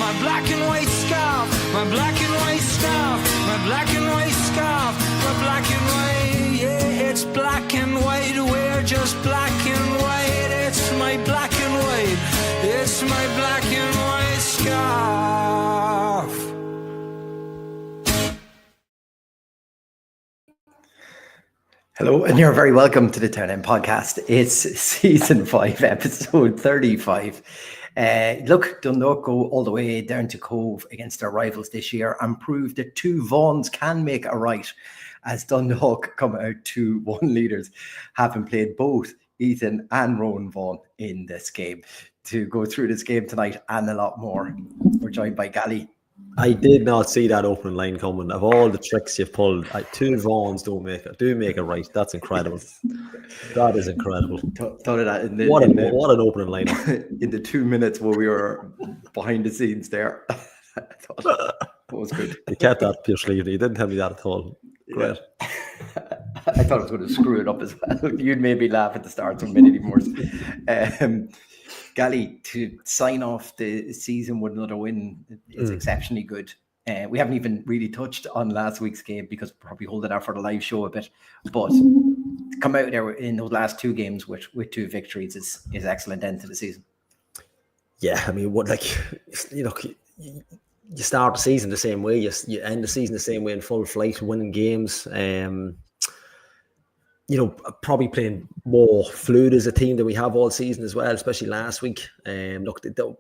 my black and white scarf, my black and white scarf, my black and white scarf, my black and white. Yeah, it's black and white. We're just black and white. It's my black and white. It's my black and white scarf. Hello, and you're very welcome to the Turn In podcast. It's season 5, episode 35. Look, Dundalk go all the way down to Cobh against their rivals this year and prove that two Vaughans can make a right, as Dundalk come out 2-1 leaders, having played both Ethan and Rowan Vaughan in this game. To go through this game tonight and a lot more, we're joined by Gally. I did not see that opening line coming. Of all the tricks you've pulled, two Vaughans do make it right. That's incredible. That is incredible. Thought of that what an opening line. In the 2 minutes where we were behind the scenes there. I thought that was good. You kept that up your sleeve. You didn't tell me that at all. Great. Yeah. I thought I was going to screw it up as well. You'd made me laugh at the start, so many more. Gally, to sign off the season with another win is exceptionally good. We haven't even really touched on last week's game because we're probably holding out for the live show a bit. But to come out there in those last two games with 2 victories is excellent end to the season. Yeah, I mean, you start the season the same way. You end the season the same way in full flight, winning games. Probably playing more fluid as a team than we have all season as well, especially last week. The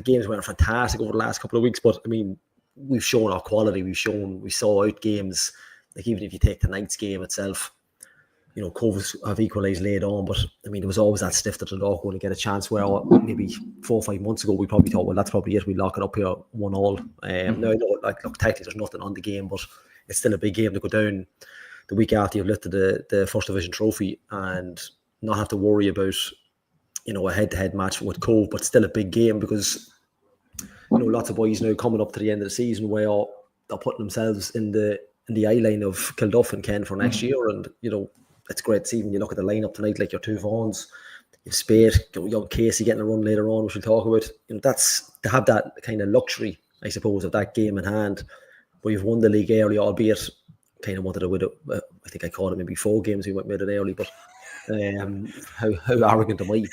games weren't fantastic over the last couple of weeks, but I mean, we've shown our quality. We saw out games. Like even if you take tonight's game itself, Cobh have equalised late on, but I mean, there was always that stiff that Dundalk going to get a chance. Where maybe 4 or 5 months ago, we probably thought, well, that's probably it. We lock it up here 1-1. Now, technically, there's nothing on the game, but it's still a big game to go down the week after you've lifted the first division trophy and not have to worry about, a head-to-head match with Cobh, but still a big game because, lots of boys now coming up to the end of the season where they're putting themselves in the eye line of Cobh and Ken for next year. And, it's great to see when you look at the lineup tonight, like your 2 Vaughans, you've Spade, young Casey getting a run later on, which we'll talk about. That's to have that kind of luxury, I suppose, of that game in hand, where you've won the league early, albeit kind of wanted to win it. I think I called it maybe 4 games we went with it early, but how arrogant am I?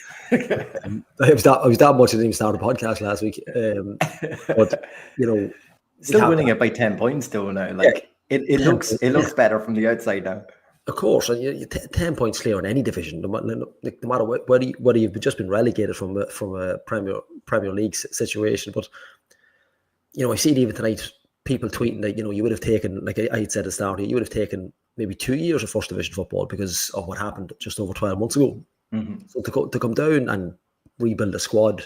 I was that much I didn't even start a podcast last week. But still winning it by 10 points though now. Like it looks better from the outside now. Of course, and you 10 points clear in any division, no matter whether you've just been relegated from a Premier League situation. But I see it even tonight. People tweeting that you would have taken, like I had said at the start, you would have taken maybe 2 years of first division football because of what happened just over 12 months ago. Mm-hmm. So to come down and rebuild a squad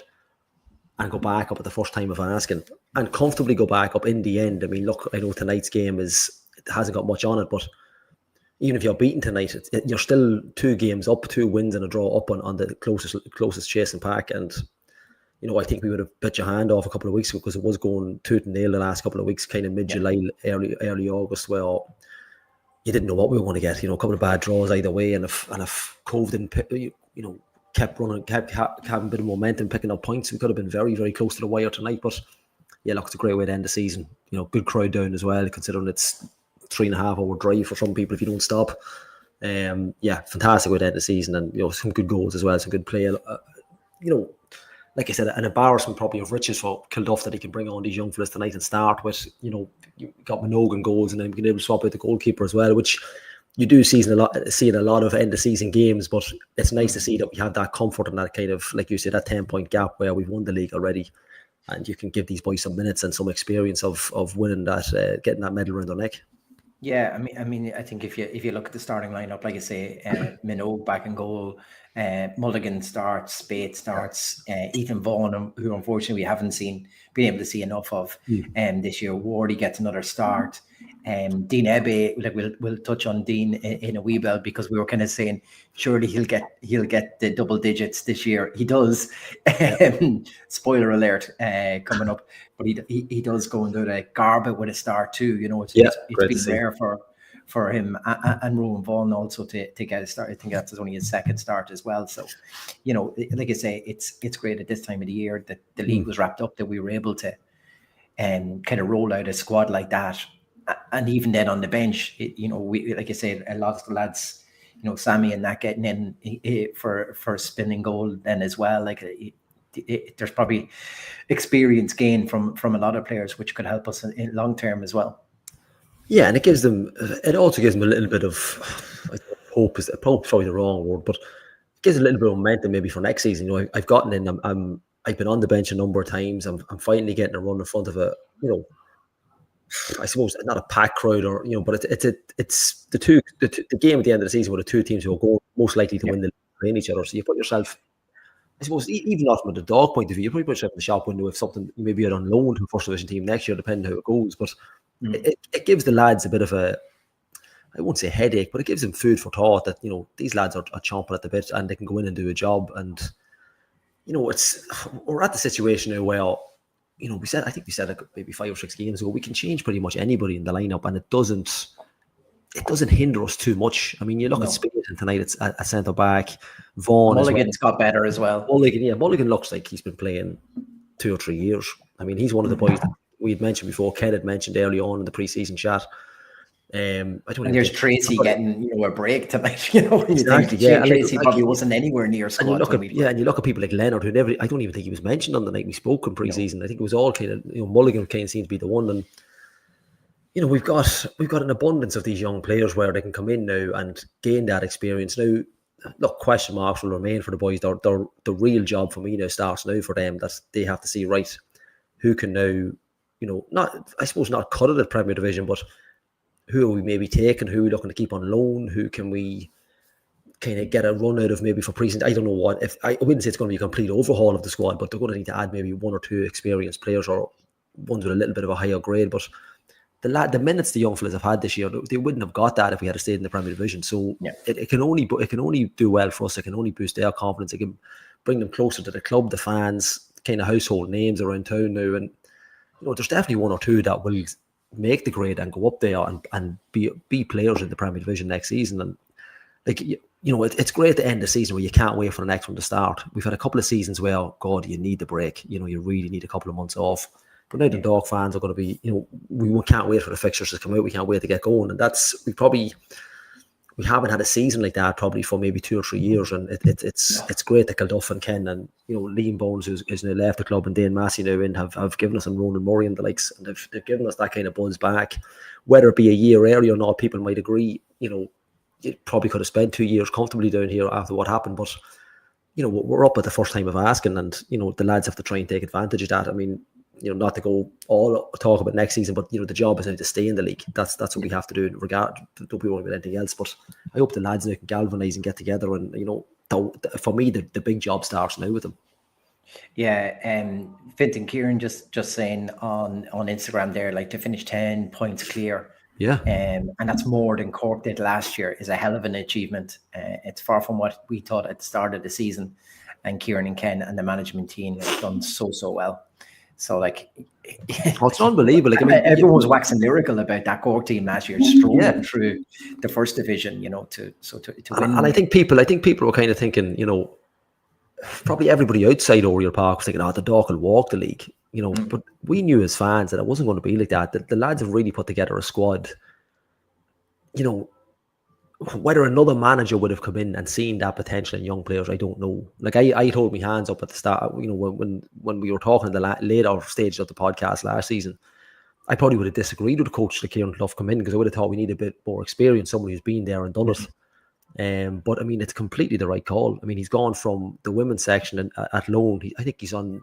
and go back up at the first time of asking and comfortably go back up in the end. I mean, look, I know tonight's game it hasn't got much on it, but even if you're beaten tonight, you're still 2 games up, 2 wins and a draw up on the closest chasing pack. And I think we would have bit your hand off a couple of weeks ago because it was going tooth and nail the last couple of weeks, kind of mid-July, early August, where you didn't know what we were going to get. A couple of bad draws either way, and if Cobh didn't, kept running, kept having a bit of momentum, picking up points, we could have been very, very close to the wire tonight. But yeah, look, it's a great way to end the season. Good crowd down as well, considering it's 3.5 hour drive for some people if you don't stop. Fantastic way to end the season, and some good goals as well, some good play. Like I said, an embarrassment probably of riches for Cobh that he can bring on these young fellas tonight and start with. You got Minogan goals and then being able to swap out the goalkeeper as well, which you do see in a lot of end of season games. But it's nice to see that we have that comfort and that kind of, like you said, that 10-point gap where we've won the league already, and you can give these boys some minutes and some experience of winning that, getting that medal around their neck. Yeah, I mean, I think if you look at the starting lineup, like I say, Minogue back in goal, Mulligan starts, Spade starts, Ethan Vaughan, who unfortunately we haven't been able to see enough of this year. Wardy gets another start. Dean Ebbe, like we'll touch on Dean in a wee bit because we were kind of saying surely he'll get the double digits this year. He does. Spoiler alert coming up, but he does go and do the Garbutt with a start too. It's been rare for him and Rowan Vaughan also to get a start. I think that's only his second start as well. So, like I say, it's great at this time of the year that the league was wrapped up, that we were able to kind of roll out a squad like that. And even then on the bench, we, like I said, a lot of the lads, Sammy and that getting in for spinning goal then as well. Like there's probably experience gained from a lot of players, which could help us in long term as well. Yeah, and it also gives them a little bit of hope. Is probably the wrong word, but it gives a little bit of momentum maybe for next season. I've gotten in. I've been on the bench a number of times. I'm finally getting a run in front of I suppose not a packed crowd, or but it's the game at the end of the season with the two teams who are going most likely to win the league playing each other. So you put yourself, I suppose, even not from the Dundalk point of view, you probably put yourself in the shop window if something you maybe had on loan to a first division team next year, depending how it goes. But it gives the lads a bit of a, I won't say headache, but it gives them food for thought that these lads are chomping at the bit and they can go in and do a job. And we're at the situation now where. I think we said maybe 5 or 6 games ago, we can change pretty much anybody in the lineup, and it doesn't hinder us too much. I mean, you look at Spade tonight; it's a centre back. Vaughan Mulligan's got better as well. Mulligan looks like he's been playing 2 or 3 years. I mean, he's one of the boys that we had mentioned before. Ken had mentioned early on in the pre-season chat. And there's Tracy getting a break tonight. Exactly. Tracy probably wasn't anywhere near squad. And you look at people like Leonard, who I don't even think he was mentioned on the night we spoke in pre-season. I think it was all kind of Mulligan kind of seemed to be the one. And we've got an abundance of these young players where they can come in now and gain that experience. Now, look, question marks will remain for the boys. The real job for me now starts now for them, that they have to see, right, who can now, not cut it at Premier Division, but who are we maybe taking? Who are we looking to keep on loan? Who can we kind of get a run out of maybe for pre-season? I don't know what. If I wouldn't say it's going to be a complete overhaul of the squad, but they're going to need to add maybe 1 or 2 experienced players, or ones with a little bit of a higher grade. But the minutes the young fellas have had this year, they wouldn't have got that if we had stayed in the Premier Division. So it can only do well for us. It can only boost their confidence. It can bring them closer to the club, the fans, kind of household names around town now. And there's definitely 1 or 2 that will make the grade and go up there and be players in the Premier Division next season. And it's great to end the season where you can't wait for the next one to start. We've had a couple of seasons where, God, you need the break. You really need a couple of months off. But now the Dundalk fans are going to be, we can't wait for the fixtures to come out. We can't wait to get going. And we haven't had a season like that probably for maybe 2 or 3 years. And it's great that Cobh and Ken and Liam Bones, who's now left the club, and Dane Massey now in have given us, and Ronan Murray and the likes, and they've given us that kind of buzz back. Whether it be a year earlier or not, people might agree, you probably could have spent 2 years comfortably down here after what happened. But we're up at the first time of asking, and the lads have to try and take advantage of that. I mean, not to go all talk about next season, but the job is now to stay in the league. That's what we have to do in regard. Don't be worried about anything else. But I hope the lads now can galvanise and get together. And for me, the big job starts now with them. Yeah, Fintan Kieran just saying on Instagram there, like, to finish 10 points clear. Yeah, and that's more than Cork did last year. Is a hell of an achievement. It's far from what we thought at the start of the season, and Kieran and Ken and the management team have done so well. So, like, it's unbelievable. Like, I mean, everyone was waxing lyrical about that Cork team last year, strolling through the first division, to win. And I think people were kind of thinking, probably everybody outside Oriel Park was thinking, the Dundalk will walk the league, But we knew as fans that it wasn't going to be like that. That the lads have really put together a squad. Whether another manager would have come in and seen that potential in young players, I don't know. Like, I hold my hands up at the start, when we were talking in the later stages of the podcast last season, I probably would have disagreed with the coach that Kieran Clough come in, because I would have thought we need a bit more experience, somebody who's been there and done it. But I mean, it's completely the right call. I mean, he's gone from the women's section at loan. I think he's on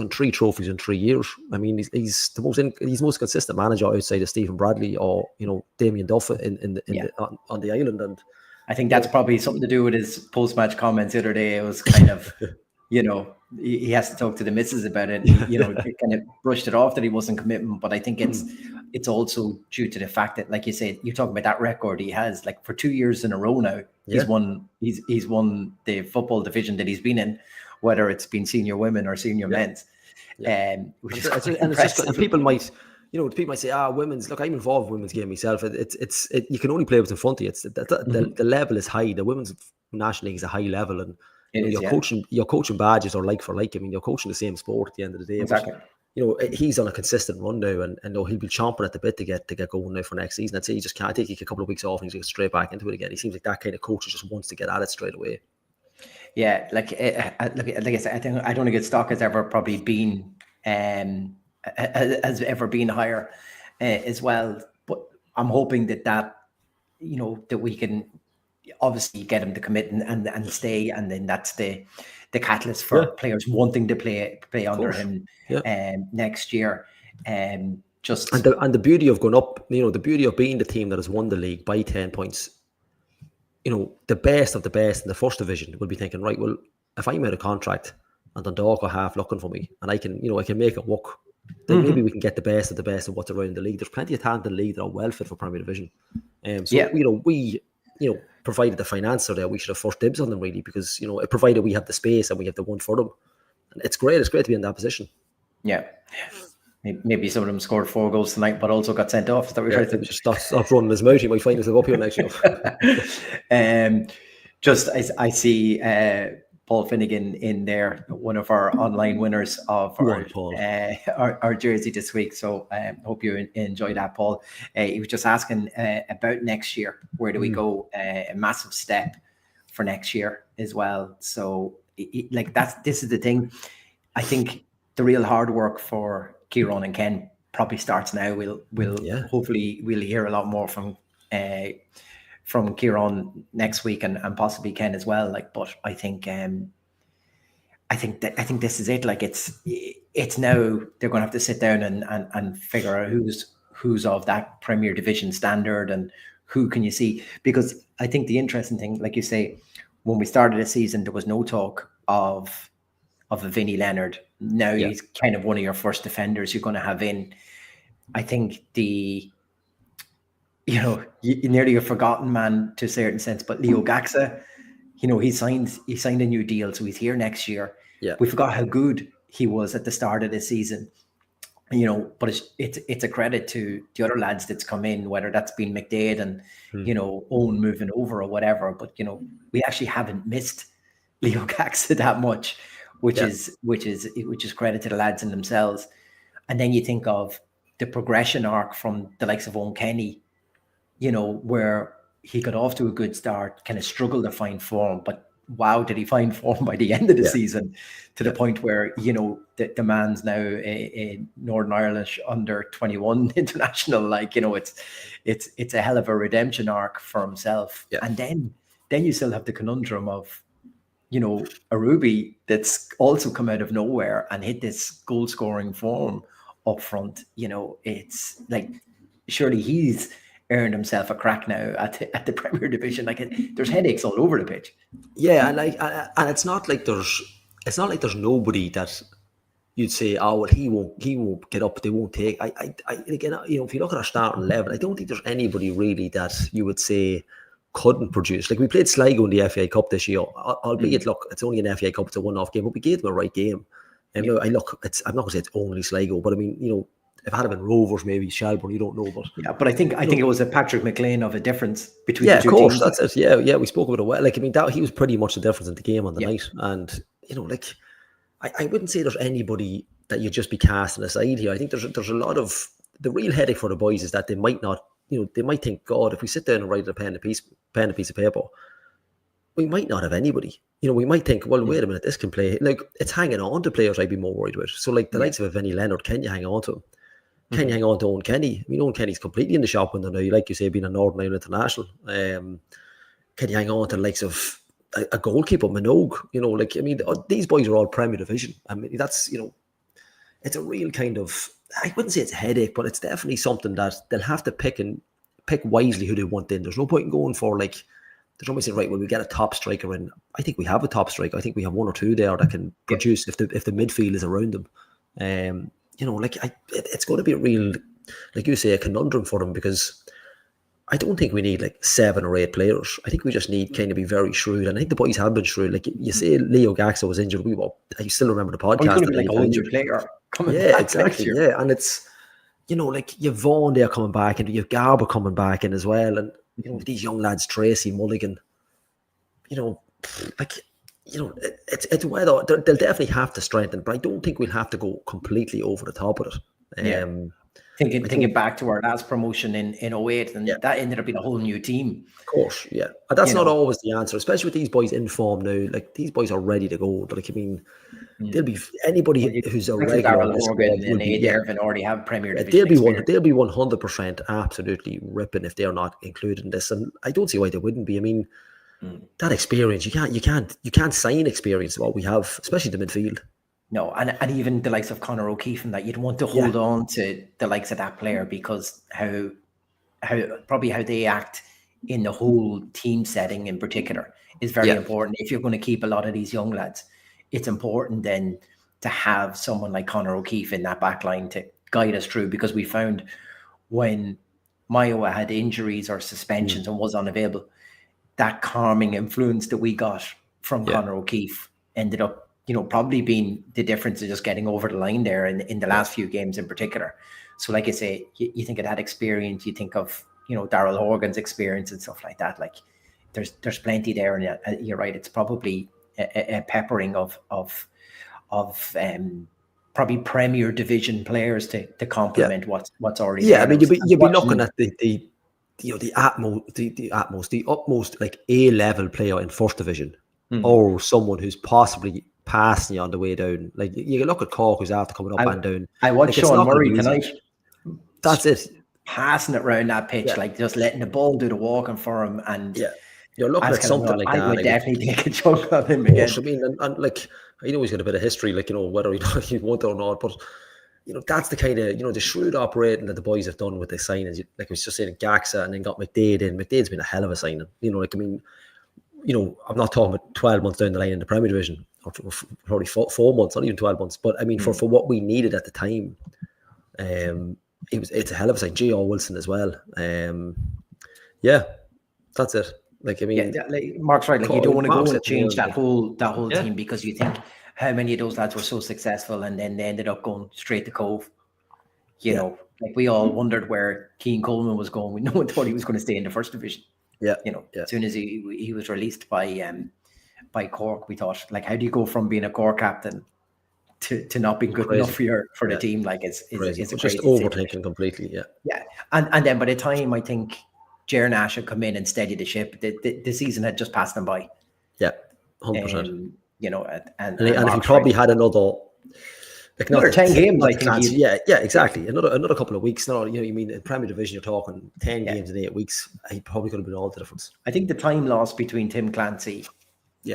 3 trophies in 3 years. I mean, he's the most consistent manager outside of Stephen Bradley or Damien Duff on the island. And I think that's probably something to do with his post-match comments the other day. It was kind of, he has to talk to the missus about it. He kind of brushed it off that he wasn't committing. But I think it's also due to the fact that, like you said, you're talking about that record he has. Like, for 2 years in a row now, he's won the football division that he's been in, whether it's been senior women or senior men's. Which is impressive. And people might say, women's. Look, I'm involved in women's game myself. You can only play what's in front of you. The level is high. The women's national league is a high level, and your coaching badges are like for like. I mean, you're coaching the same sport at the end of the day. Exactly. he's on a consistent run now, and he'll be chomping at the bit to get going now for next season. I'd say he just can't take a couple of weeks off and he's going straight back into it again. He seems like that kind of coach who just wants to get at it straight away. Yeah, like I said, I don't think his stock has ever probably been has ever been higher as well. But I'm hoping that we can obviously get him to commit and stay, and then that's the catalyst for players wanting to play under him next year. Just and the beauty of going up, the beauty of being the team that has won the league by 10 points. The best of the best in the first division will be thinking, right, well, if I'm out of contract and Dundalk are half looking for me and I can make it work, then maybe we can get the best of what's around the league. There's plenty of talent in the league that are well fit for Premier Division. We provided the financer there, we should have first dibs on them really, because, provided we have the space and we have the one for them. And it's great to be in that position. Yeah. Maybe some of them scored 4 goals tonight, but also got sent off. Is that what you're trying to just stop running his mouth. He might find himself up here next year. I see Paul Finnegan in there, one of our online winners of our jersey this week. So hope you enjoy that, Paul. He was just asking about next year. Where do we go? A massive step for next year as well. So this is the thing. I think the real hard work for Kieran and Ken probably starts now. Hopefully we'll hear a lot more from Kieran next week and possibly Ken as well. But I think this is it. It's now they're going to have to sit down and figure out who's of that Premier Division standard and who can you see, because I think the interesting thing, like you say, when we started the season, there was no talk of a Vinnie Leonard. Now he's kind of one of your first defenders you're going to have in. I think nearly a forgotten man to a certain sense, but Leo Gaxa, he signed a new deal, so he's here next year. Yeah. We forgot how good he was at the start of the season. But it's a credit to the other lads that's come in, whether that's been McDade and Owen moving over or whatever. But we actually haven't missed Leo Gaxa that much, which is credit to the lads in themselves. And then you think of the progression arc from the likes of Owen Kenny, where he got off to a good start, kind of struggled to find form, but wow, did he find form by the end of the season, to the point where the man's now a Northern Irish under 21 international. It's a hell of a redemption arc for himself. And then you still have the conundrum of a Ruby that's also come out of nowhere and hit this goal scoring form up front. It's like, surely he's earned himself a crack now at the Premier Division. There's headaches all over the pitch. Yeah, and it's not like there's nobody that you'd say, oh well, he won't get up, they won't take. Again, if you look at our starting 11, I don't think there's anybody really that you would say couldn't produce. We played Sligo in the FA Cup this year, albeit look, it's only an FA Cup, it's a one-off game, but we gave them a right game. And I'm not going to say it's only Sligo, but I mean, if it had been Rovers, maybe Shelburne, you don't know. But I think it was a Patrick McLean of a difference between the two of course, teams. That's it. Yeah, we spoke about it well. He was pretty much the difference in the game on the night. And I wouldn't say there's anybody that you'd just be casting aside here. I think there's a lot of the real headache for the boys is that they might not, they might think, God, if we sit down and write a pen and a piece of paper, we might not have anybody. We might think, well, wait a minute, this can play. It's hanging on to players I'd be more worried with. So the likes of a Vinnie Leonard, can you hang on to him? Can you hang on to Owen Kenny? I mean, Owen Kenny's completely in the shop window now. Like you say, being a Northern Ireland international. Can you hang on to the likes of a goalkeeper, Minogue? These boys are all Premier Division. I mean, that's, it's a real kind of, I wouldn't say it's a headache, but it's definitely something that they'll have to pick wisely who they want in. There's no point in going for there's nobody saying, right, well, we get a top striker in. I think we have a top striker. I think we have one or two there that can produce if the midfield is around them. It's going to be a real, like you say, a conundrum for them, because I don't think we need 7 or 8 players. I think we just need kind of be very shrewd. And I think the boys have been shrewd. You say Leo Gaxa was injured. I still remember the podcast. Exactly. Yeah. And it's, you've Vaughan there coming back and you've Garber coming back in as well. And, these young lads, Tracy, Mulligan, it's whether they'll definitely have to strengthen, but I don't think we'll have to go completely over the top with it. Yeah. Thinking back to our last promotion in 08, and Yeah. that ended up being a whole new team. Of course, yeah. And that's not always the answer, especially with these boys in form now. Like, these boys are ready to go. Like, I mean, they'll be anybody who's a regular in this squad will be, Irvin already have Premier Division they'll be experience. They'll be 100% absolutely ripping if they're not included in this, and I don't see why they wouldn't be. I mean, that experience, you can't sign experience what we have, especially the midfield. No, and even the likes of Conor O'Keefe and that, you'd want to hold on to the likes of that player, because how they act in the whole team setting in particular is very important. If you're going to keep a lot of these young lads, it's important then to have someone like Conor O'Keefe in that back line to guide us through, because we found when Mayowa had injuries or suspensions and was unavailable, that calming influence that we got from Conor O'Keefe ended up, probably being the difference of just getting over the line there in the last few games in particular. So like I say, you think of that experience, you think of, Daryl Horgan's experience and stuff like that. Like there's plenty there, and you're right. It's probably a peppering of probably Premier Division players to complement what's already there. I mean, you'd be looking at the utmost like A-level player in First Division, or someone who's possibly passing you on the way down. Like, you can look at Cork, who's after coming up and down. I watched Sean Murray tonight. That's it. Passing it around that pitch, like just letting the ball do the walking for him. And you're looking at something like that. I would definitely take a chunk of him again. I mean, and like, I know he's got a bit of history, like, whether he want or not, but that's the kind of, the shrewd operating that the boys have done with the signings. Like I was just saying, Gaxa, and then got McDade in. McDade's been a hell of a signing. Like, I mean, I'm not talking about 12 months down the line in the Premier Division, or probably 4 months, not even 12 months. But I mean, for what we needed at the time, it's a hell of a sign. J.R. Wilson as well. That's it. Like, I mean, like Mark's right. Like, you don't want to go and change that whole team, because you think how many of those lads were so successful and then they ended up going straight to Cobh. Like, we all wondered where Keane Coleman was going. No one thought he was going to stay in the First Division. As soon as he was released by Cork, we thought, like, how do you go from being a Cork captain to not being good enough for the team? Like, it's just overthinking completely. And then by the time I think Jer Nash had come in and steadied the ship, the season had just passed them by. 100%. And if he probably had another another 10 games, I think. Exactly. Another couple of weeks. No, you mean in Premier Division, you're talking 10 games in 8 weeks. He probably could have been all the difference. I think the time lost between Tim Clancy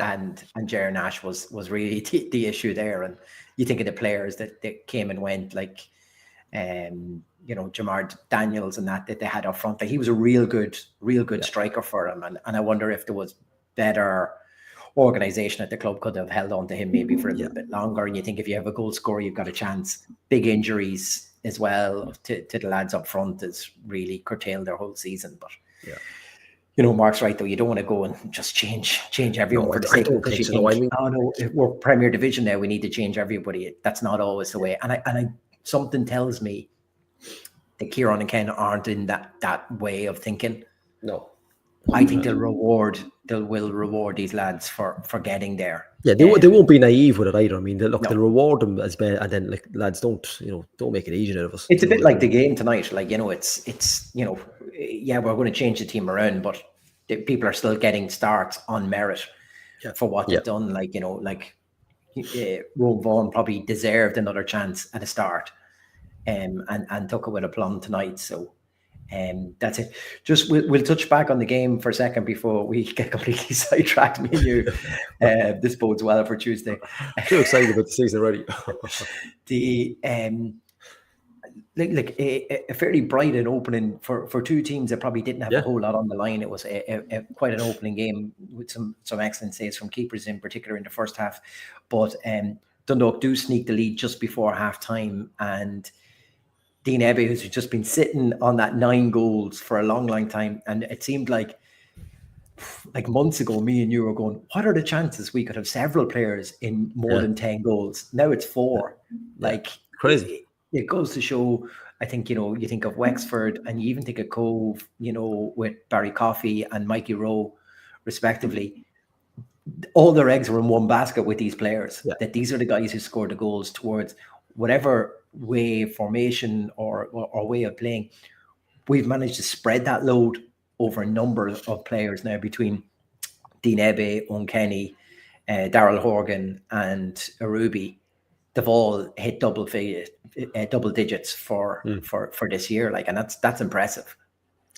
and Jer Nash was really the issue there. And you think of the players that came and went, like Jamar Daniels and that they had up front. Like, he was a real good striker for them. And I wonder if there was better organisation at the club could have held on to him maybe for a little bit longer. And you think if you have a goal scorer, you've got a chance. Big injuries as well to the lads up front has really curtailed their whole season. But Mark's right, though. You don't want to go and just change everyone for the sake of it, because you think, no, we're Premier Division now, we need to change everybody. That's not always the way. And I something tells me that Kieran and Ken aren't in that way of thinking. No. I think they'll reward these lads for getting there. Yeah, they won't be naive with it either. I mean, they'll reward them as bad, and then, like, lads, don't make it easy out of us. It's a bit like the game tonight. Like, it's we're going to change the team around, but people are still getting starts on merit for what they've done. Like, Roe Vaughan probably deserved another chance at a start, and took it with aplomb tonight. So. That's it. Just we'll touch back on the game for a second before we get completely sidetracked. Me and you. This bodes well for Tuesday. Too excited about the season already. A fairly bright and opening for two teams that probably didn't have a whole lot on the line. It was quite an opening game with some excellent saves from keepers in particular in the first half. But Dundalk do sneak the lead just before half time, and Dean Ebbe, who's just been sitting on that 9 goals for a long, long time. And it seemed like months ago, me and you were going, what are the chances we could have several players in more than 10 goals? Now it's 4. Like, crazy. It goes to show, I think, you think of Wexford and you even think of Cobh, with Barry Coffey and Mikey Rowe, respectively. all their eggs were in one basket with these players. Yeah. That these are the guys who scored the goals towards whatever way, formation or way of playing. We've managed to spread that load over a number of players now between Dean Ebbe, Owen Kenny, Daryl Horgan, and Arubi. They've all hit double digits for this year, like, and that's impressive.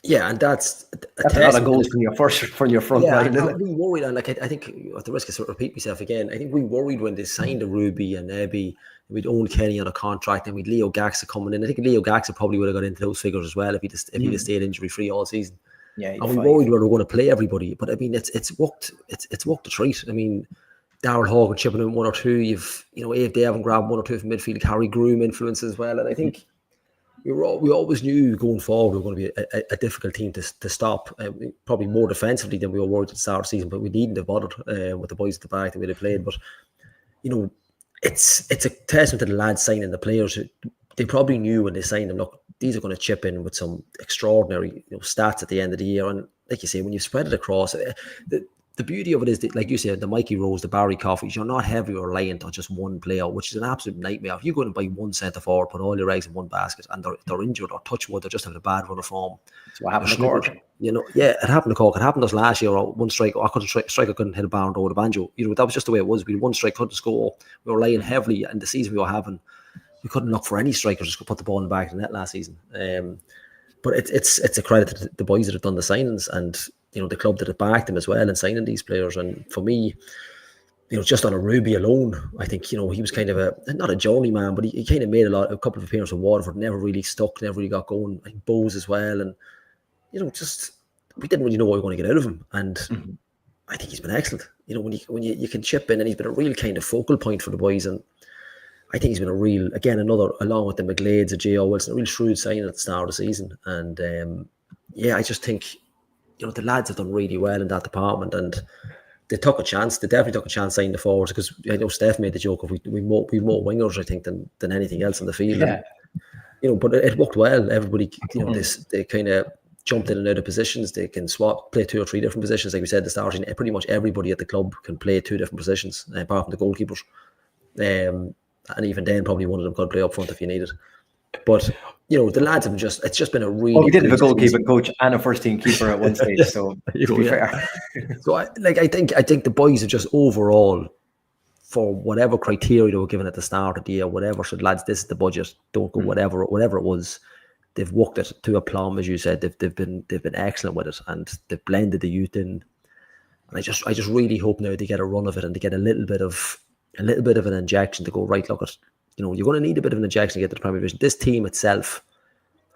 Yeah, and that's a lot of goals from your front line. We worried, and like I think at the risk of sort of repeat myself again, I think we worried when they signed Arubi and Ebbe, we'd Owen Kenny on a contract, and we'd Leo Gaxa coming in. I think Leo Gaxa probably would have got into those figures as well if he'd stayed injury free all season. Yeah, and we worried we were going to play everybody, but I mean it's worked. It's worked a treat. I mean, Daryl Horgan chipping in one or two. You've Abe Devon grabbed one or two from midfield. Harry Groom influence as well, and I think. We always knew going forward we were going to be a difficult team to stop. Probably more defensively than we were worried at the start of the season, but we needn't have bothered with the boys at the back the way they played. But it's a testament to the lads signing the players who they probably knew when they signed them. Look, these are going to chip in with some extraordinary stats at the end of the year. And like you say, when you spread it across, the beauty of it is that, like you said, the Mikey Rose, the Barry Coffees, you're not heavily reliant on just one player, which is an absolute nightmare. If you go and buy one centre forward, put all your eggs in one basket, and they're injured or touch wood, they're just having a bad run of form. That's what happened to Cork. Yeah, it happened to Cork. It happened to us last year. One striker, striker couldn't hit a barn door with a banjo. That was just the way it was. We had one strike, couldn't score. We were relying heavily, and the season we were having, we couldn't look for any strikers to put the ball in the back of the net last season. But it's a credit to the boys that have done the signings, and the club that have backed them as well in signing these players. And for me, just on Arubi alone, I think he was kind of not a journeyman, but he kind of made a couple of appearances with Waterford, never really stuck, never really got going. I think Bowes as well, and just we didn't really know what we were going to get out of him. And I think he's been excellent. When you can chip in, and he's been a real kind of focal point for the boys. And I think he's been a real, again, another, along with the McGlades, J.O. Wilson, a real shrewd signing at the start of the season. And I just think, the lads have done really well in that department, and they took a chance. They definitely took a chance signing the forwards, because I know Steph made the joke of we more wingers, I think, than anything else in the field. Yeah. And, but it worked well. Everybody, they kind of jumped in and out of positions. They can play 2 or 3 different positions. Like we said at the start, pretty much everybody at the club can play 2 different positions, apart from the goalkeepers. And even then, probably one of them could play up front if you need it. But the lads have it's just been a really. Well, we did have a goalkeeping coach and a first team keeper at one stage, so to be fair. So I think the boys are just overall, for whatever criteria they were given at the start of the year, whatever said, lads, this is the budget. Don't go whatever it was. They've worked it to a plumb, as you said. They've been excellent with it, and they've blended the youth in. And I just really hope now they get a run of it, and they get a little bit of an injection to go, right, look at, you're going to need a bit of an injection to get to the Premier Division. This team itself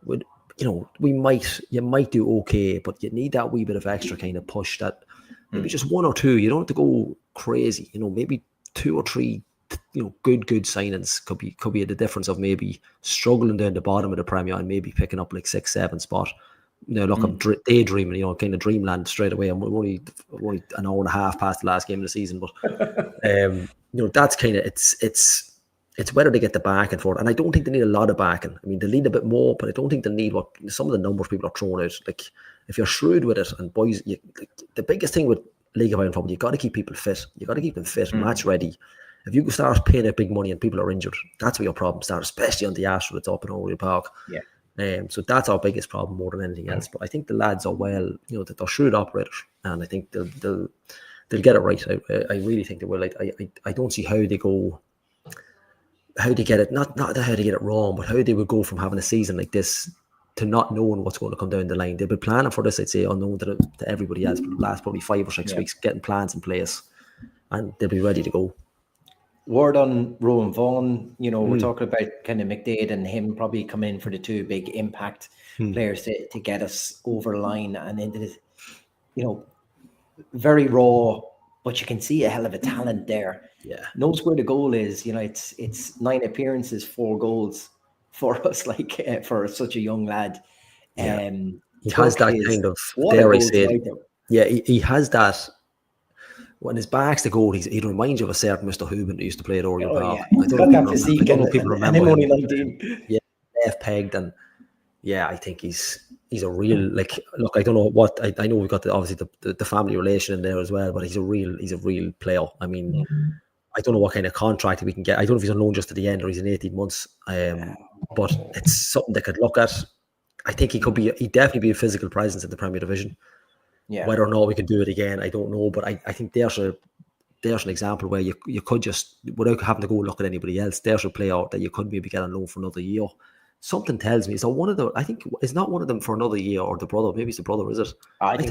would, you might do okay, but you need that wee bit of extra kind of push, that maybe just 1 or 2. You don't have to go crazy, maybe 2 or 3, good signings could be the difference of maybe struggling down the bottom of the Premier and maybe picking up like 6, 7 spot. Look, I'm daydreaming, kind of dreamland straight away. I'm only an hour and a half past the last game of the season, but that's kind of it's whether they get the back and forth. And I don't think they need a lot of backing. I mean, they need a bit more, but I don't think they need what some of the numbers people are throwing out. Like, if you're shrewd with it, and boys, the biggest thing with League of Ireland football, you got to keep people fit. You got to keep them fit, match ready. If you start paying out big money and people are injured, that's where your problem starts, especially on the Astro that's up in Oriel Park. Yeah. So that's our biggest problem more than anything else. But I think the lads are that they're shrewd operators, and I think they'll get it right. I really think they will. I don't see how they get it, not how they get it wrong, but how they would go from having a season like this to not knowing what's going to come down the line. They've been planning for this, I'd say, unknown to everybody else for the last probably 5 or 6 weeks, getting plans in place, and they'll be ready to go. Word on Rowan Vaughan, we're talking about kind of McDade and him probably come in for the 2 big impact players to get us over the line and into this, very raw, but you can see a hell of a talent there. Yeah, knows where the goal is. It's 9 appearances, 4 goals for us, for such a young lad. He has that kind of, dare I say it, yeah, he has that. When his back's the goal, he reminds you of a certain Mr. Hubin who used to play at Oriel Park. Yeah. I don't know if people remember him. Only 19. Yeah, left pegged, and Yeah, I think he's a real, like, look, I don't know what I know we've got obviously the family relation in there as well, but he's a real player. I mean, I don't know what kind of contract we can get. I don't know if he's on loan just to the end or he's in 18 months. But it's something they could look at. I think he'd definitely be a physical presence in the Premier Division. Yeah. Whether or not we can do it again, I don't know. But I think there's an example where you could just, without having to go look at anybody else, there's a player that you could maybe get on loan for another year. Something tells me, I think it's not one of them for another year, or the brother. Maybe it's the brother, is it? I think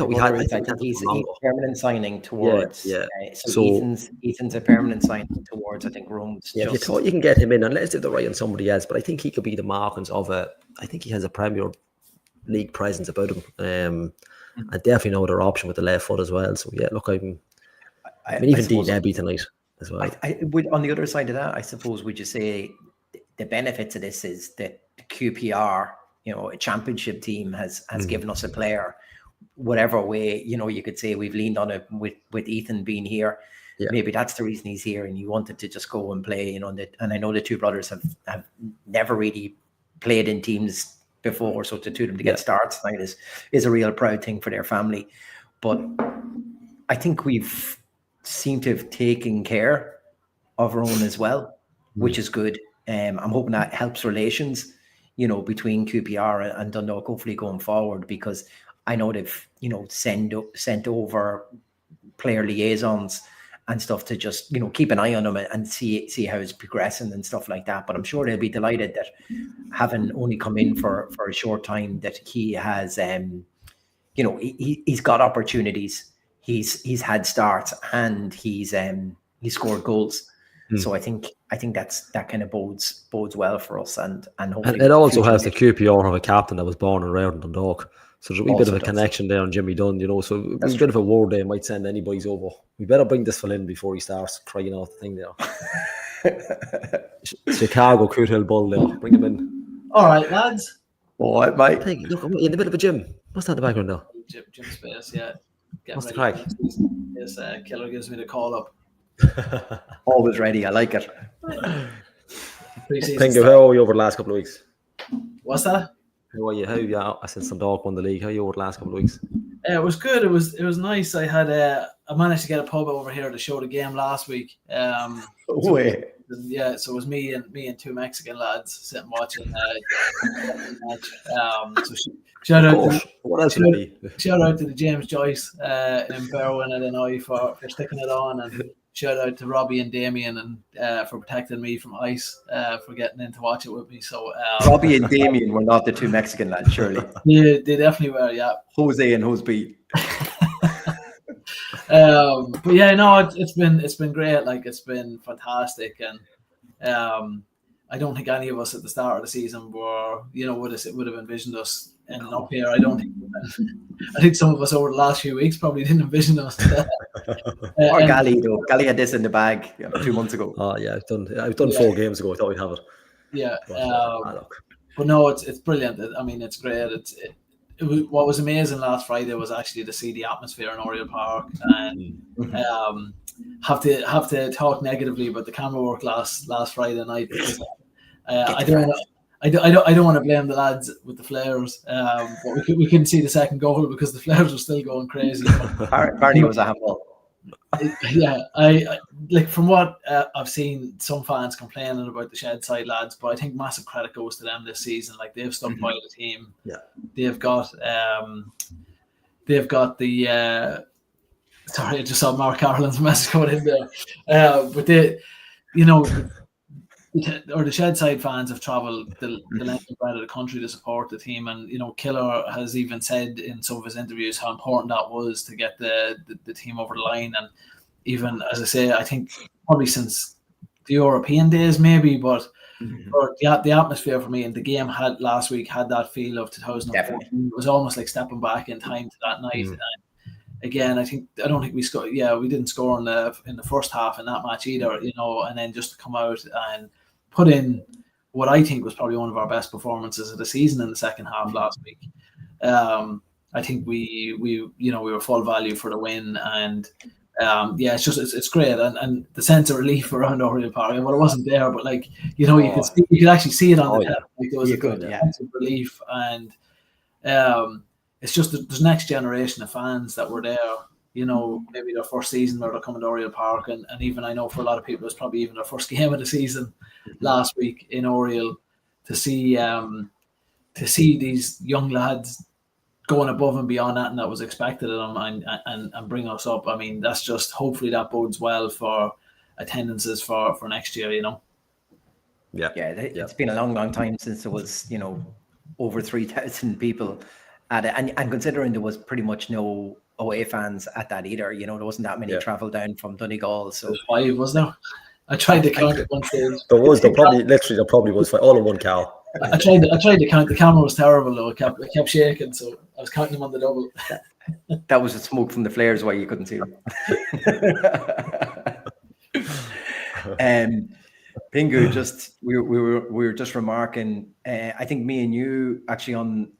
he's a permanent signing towards. Yeah. So Ethan's a permanent signing towards, I think, Rome's. Yeah, if you thought you can get him in, unless they're right on somebody else, but I think he could be the markings of I think he has a Premier League presence about him. And definitely no other option with the left foot as well. So yeah, look, I mean, even Dean Nebby tonight as well. I would, on the other side of that, I suppose, would you say the benefits of this is that QPR, a championship team, has given us a player, whatever way, you could say we've leaned on it with Ethan being here. Yeah. Maybe that's the reason he's here, and you wanted to just go and play, and I know the two brothers have never really played in teams before, so the two of them to get starts tonight is a real proud thing for their family. But I think we've seemed to have taken care of our own as well, which is good. I'm hoping that helps relations, between QPR and Dundalk, hopefully going forward, because I know they've, sent over player liaisons and stuff to just, keep an eye on him and see how it's progressing and stuff like that. But I'm sure they'll be delighted that, having only come in for a short time, that he has, he's got opportunities. He's had starts, and he's scored goals. So I think that kind of bodes well for us, and hopefully it also has the QPR of a captain that was born and reared in Dundalk. So there's a wee bit of a connection there on Jimmy Dunn, So it's a bit of a word they might send anybody's over. We better bring this fella in before he starts crying out the thing there. Chicago Cute Hill Bull there. Bring him in. All right, lads. All right, mate. Hey, look, I'm in the middle of a gym. What's that in the background there? Gym space, yeah. What's the crack? Yes, Killer gives me the call up. Always ready. I like it. Pingo, how are you over the last couple of weeks? What's that? How are you? How are you since Dundalk won the league? How are you over the last couple of weeks? It was good. It was nice. I had I managed to get a pub over here to show the game last week. Yeah, so it was me and two Mexican lads sitting watching the match. So shout out to the James Joyce in Berwyn and Illinois for sticking it on, and shout out to Robbie and Damien and for protecting me from ice, for getting in to watch it with me. So Robbie and Damien were not the two Mexican lads, surely. Yeah, they definitely were. Yeah, Jose and Jose. But yeah, no, it's been great. Like, it's been fantastic, and I don't think any of us at the start of the season would have envisioned us ending up here. I think some of us over the last few weeks probably didn't envision us. Or Gally, though. Gally had this in the bag 2 months ago. Oh yeah, I've done 4 games ago. I thought we'd have it. Yeah, but no, it's brilliant. I mean, it's great. What was amazing last Friday was actually to see the atmosphere in Oriel Park, and have to talk negatively about the camera work last Friday night, because I don't want to blame the lads with the flares, but we couldn't see the second goal because the flares were still going crazy. Barney was a handball. Yeah, I like, from what I've seen, some fans complaining about the shed side lads, but I think massive credit goes to them this season. Like, they've stuck by the team. Yeah, they've got the sorry, I just saw Mark Carlin's message going in there, but the shed side fans have travelled the length and breadth of the country to support the team, and Killer has even said in some of his interviews how important that was to get the team over the line. And even, as I say, I think probably since the European days maybe, but the atmosphere for me, and the game last week had that feel of 2014. It was almost like stepping back in time to that night. And again, I don't think we scored. Yeah, we didn't score in the first half in that match either. And then just to come out and put in what I think was probably one of our best performances of the season in the second half last week. I think we were full value for the win, and Yeah, it's great, and the sense of relief around Oriel Park. Well, it wasn't there, but like you could actually see it on the tele. Like there was a sense of relief, and it's just there's next generation of fans that were there. Maybe their first season where they're coming to Oriel Park, and even I know for a lot of people it's probably even their first game of the season last week in Oriel, to see these young lads going above and beyond that, and that was expected of them, and bring us up. I mean, that's just hopefully that bodes well for attendances for next year. Yeah. It's been a long time since there was over 3,000 people at it, and considering there was pretty much no away fans at that either. There wasn't that many travel down from Donegal. So 5 was there. I tried to count at one stage. There probably was 5, all in one cow. I tried to count. The camera was terrible though. It kept shaking, so I was counting them on the double. That was the smoke from the flares why you couldn't see them. Pingu, we were just remarking. I think me and you actually on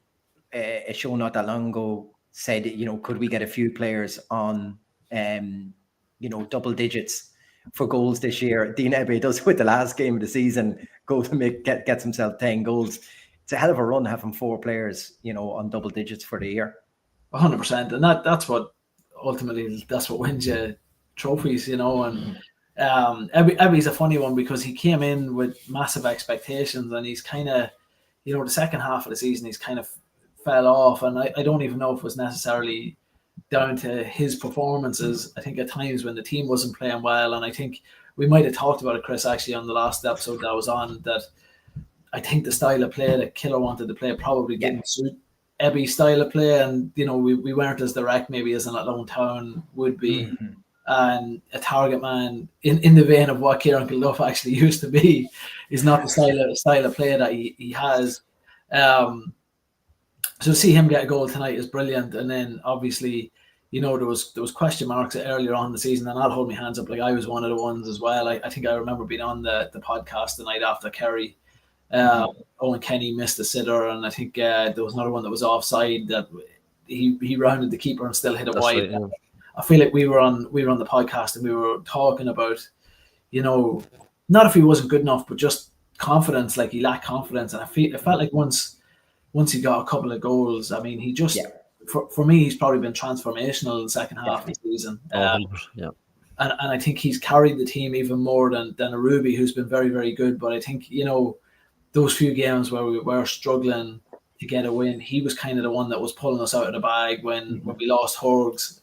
a show not that long ago said, could we get a few players on, double digits for goals this year? Dean Ebbe does with the last game of the season, go to gets himself 10 goals. It's a hell of a run having 4 players, on double digits for the year. 100%, and that's what ultimately wins you trophies, and Ebbe's a funny one because he came in with massive expectations, and he's kind of, the second half of the season he's kind of fell off, and I don't even know if it was necessarily down to his performances. I think at times when the team wasn't playing well, and I think we might have talked about it, Chris, actually on the last episode that I was on, that I think the style of play that Killer wanted to play probably didn't suit Ebbe's style of play, and we weren't as direct maybe as an Athlone Town would be, and a target man in the vein of what Kieran Kilduff actually used to be is not the style of play that he has. So to see him get a goal tonight is brilliant. And then obviously, there was question marks earlier on in the season, and I'll hold my hands up. Like I was one of the ones as well. I think I remember being on the podcast the night after Kerry. Owen Kenny missed a sitter, and I think there was another one that was offside that he rounded the keeper and still hit it wide. Right, yeah. I feel like we were on the podcast and we were talking about, not if he wasn't good enough, but just confidence. Like he lacked confidence, and it felt like once he got a couple of goals, I mean, he just for me he's probably been transformational in the second half of the season. And I think he's carried the team even more than a Ruby, who's been very, very good. But I think those few games where we were struggling to get a win, he was kind of the one that was pulling us out of the bag when we lost Horgs.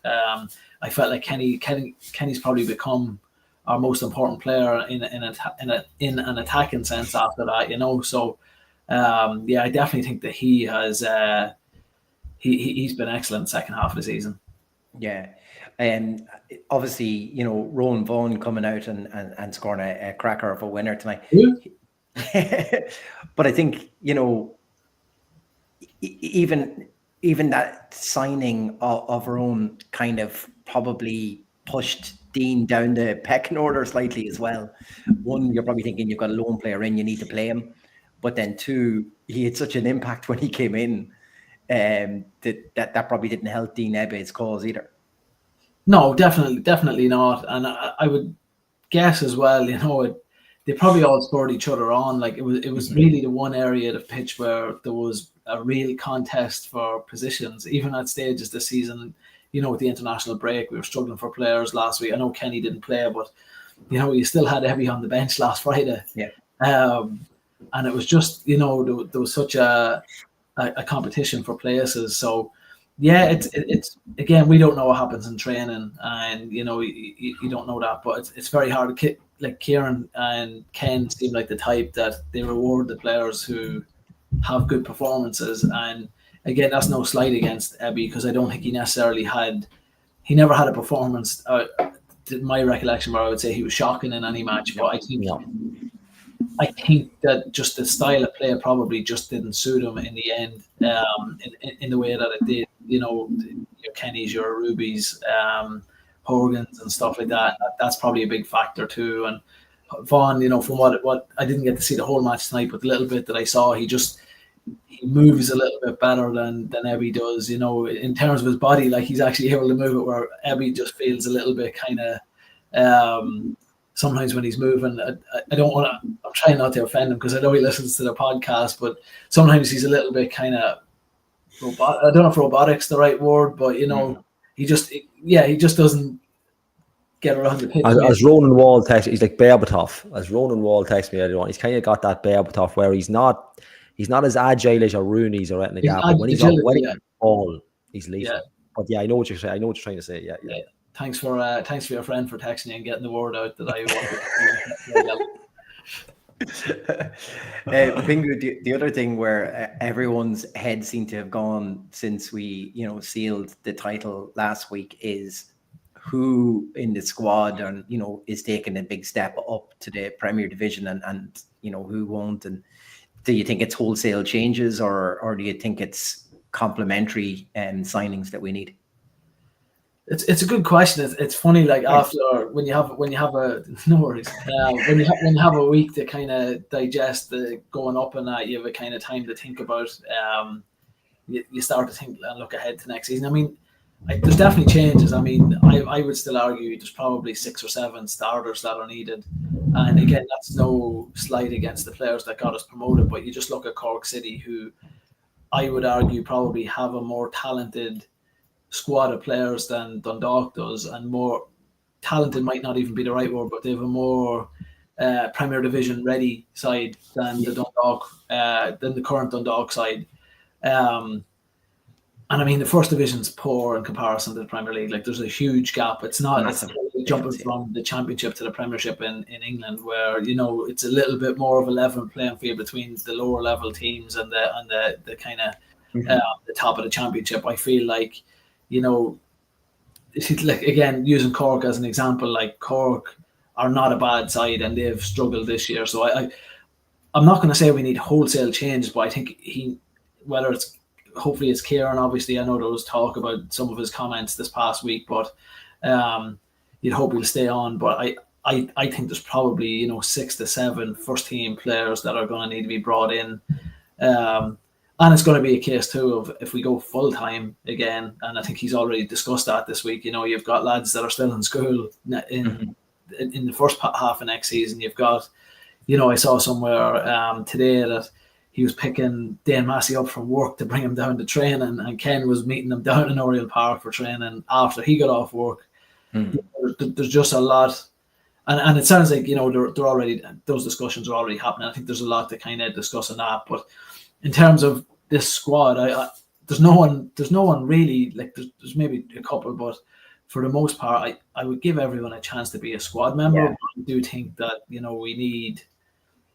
I felt like Kenny's probably become our most important player in an attacking sense after that. So I definitely think that he has he's been excellent second half of the season. Yeah. Obviously, Rowan Vaughan coming out and scoring a cracker of a winner tonight. But I think, even that signing of Rowan kind of probably pushed Dean down the pecking order slightly as well. One, you're probably thinking you've got a lone player in, you need to play him. But then two, he had such an impact when he came in that probably didn't help Dean Ebbe's cause either. No, definitely not. And I would guess as well, they probably all scored each other on. Like it was really the one area of the pitch where there was a real contest for positions. Even at stages this season, with the international break, we were struggling for players last week. I know Kenny didn't play, but you still had Ebbe on the bench last Friday. Yeah. And it was just, there was such a competition for places. So yeah, it's again, we don't know what happens in training, and you don't know that, but it's very hard. Like Kieran and Ken seem like the type that they reward the players who have good performances. And again, that's no slight against Ebbe, because I don't think he never had a performance, my recollection, where I would say he was shocking in any match. But I think that just the style of play probably just didn't suit him in the end, in the way that it did. Your Kennys, your Rubies, Horgans and stuff like that. That's probably a big factor too. And Vaughan, from what I didn't get to see the whole match tonight, but the little bit that I saw, he he moves a little bit better than Ebby does, you know, in terms of his body. Like, he's actually able to move it, where Ebby just feels a little bit kind of sometimes when he's moving. I don't want to, I'm trying not to offend him because I know he listens to the podcast, but sometimes he's a little bit kind of robot. I don't know if robotic's the right word, but, you know, he just doesn't get around the pitch. As Ronan Wall texts, he's like Berbatov. As Ronan Wall texts me earlier on, he's kind of got that Berbatov where he's not as agile as Rooney's or anything like that. But when he's on the ball, he's lethal. Yeah. But yeah, I know what you're saying. I know what you're trying to say. Yeah. Thanks for your friend for texting and getting the word out that I wanted. Bingo, the other thing where everyone's head seemed to have gone since we, you know, sealed the title last week is who in the squad and, you know, is taking a big step up to the Premier Division and you know, who won't. And do you think it's wholesale changes or do you think it's complementary signings that we need? It's a good question. It's funny, like, after when you have a no worries when you have a week to kind of digest the going up and that, you have a kind of time to think about. You start to think and look ahead to next season. I mean, there's definitely changes. I mean, I would still argue there's probably 6 or 7 starters that are needed. And again, that's no slight against the players that got us promoted, but you just look at Cork City, who I would argue probably have a more talented squad of players than Dundalk does, and more talented might not even be the right word, but they have a more Premier Division ready side than the Dundalk, than the current Dundalk side. And I mean, the first division's poor in comparison to the Premier League. Like, there's a huge gap. It's not jumping from the Championship to the Premiership in England, where, you know, it's a little bit more of a level playing field between the lower level teams and the kind of the top of the Championship. I feel like, you know, like, again, using Cork as an example, like, Cork are not a bad side and they've struggled this year. So I'm not going to say we need wholesale changes, but I think hopefully it's Kieran. Obviously, I know there was talk about some of his comments this past week, but you'd hope he'll stay on. But I think there's probably, you know, 6 to 7 first team players that are going to need to be brought in. And it's going to be a case too of if we go full time again, and I think he's already discussed that this week. You know, you've got lads that are still in school in the first half of next season. You've got, you know, I saw somewhere today that he was picking Dane Massey up from work to bring him down to training, and Ken was meeting him down in Oriel Park for training after he got off work. There's just a lot, and it sounds like, you know, they're already, those discussions are already happening. I think there's a lot to kind of discuss on that, but in terms of this squad, there's no one really, like, there's maybe a couple, but for the most part, I would give everyone a chance to be a squad member. Yeah. I do think that, you know, we need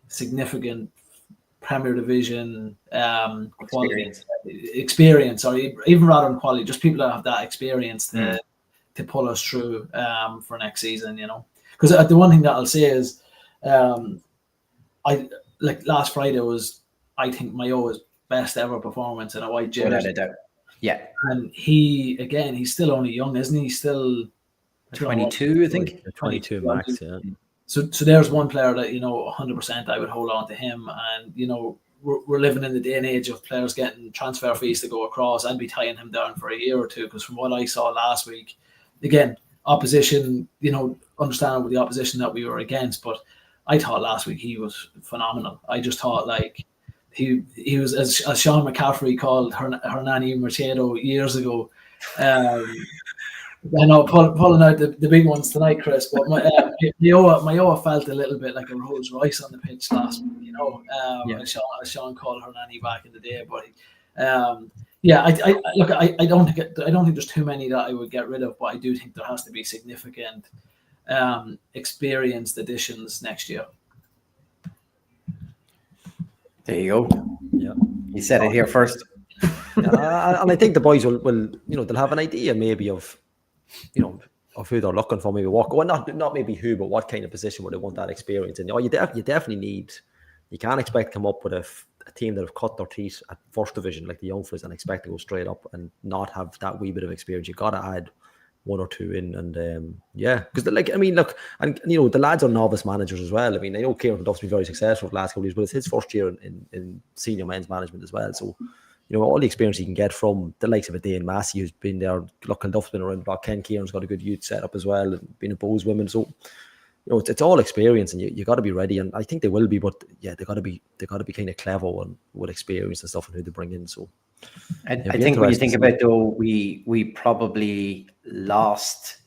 significant Premier Division quality experience, or even rather than quality, just people that have that experience to pull us through for next season, you know. Because the one thing that I'll say is, I like last Friday was, I think, Mayo's best ever performance in a white jersey. Without a doubt. Yeah. And he's still only young, isn't he? Still 22, I think. 22 max, yeah. So there's one player that, you know, 100% I would hold on to him. And, you know, we're living in the day and age of players getting transfer fees to go across. I'd be tying him down for a year or two, because from what I saw last week, again, opposition, you know, understandable the opposition that we were against, but I thought last week he was phenomenal. I just thought, like, he was, as Sean McCaffrey called Hernani Machado years ago. I know, pulling out the big ones tonight, Chris, but Mayoa felt a little bit like a Rolls Royce on the pitch last week, you know, as Sean called Hernani back in the day. But I don't think there's too many that I would get rid of, but I do think there has to be significant experienced additions next year. There you go. Yeah, you said it here first. And I think the boys will, you know, they'll have an idea maybe of, you know, of who they're looking for, maybe what, well, not maybe who, but what kind of position where they want that experience. And you definitely need, you can't expect to come up with a team that have cut their teeth at first division like the young fellas and expect to go straight up and not have that wee bit of experience. You've got to add one or two in, and because look, and the lads are novice managers as well. I mean, I know Kieran Duff's been very successful for the last couple of years, but it's his first year in senior men's management as well. So all the experience he can get from the likes of a Dane Massey, who's been there. Look, Duff's been around the block. Ken Kieran's got a good youth setup as well, and been in Bowes women. So it's all experience, and you got to be ready. And I think they will be, but they got to be kind of clever and with experience and stuff, and who they bring in. So I think when you think about though, we probably lost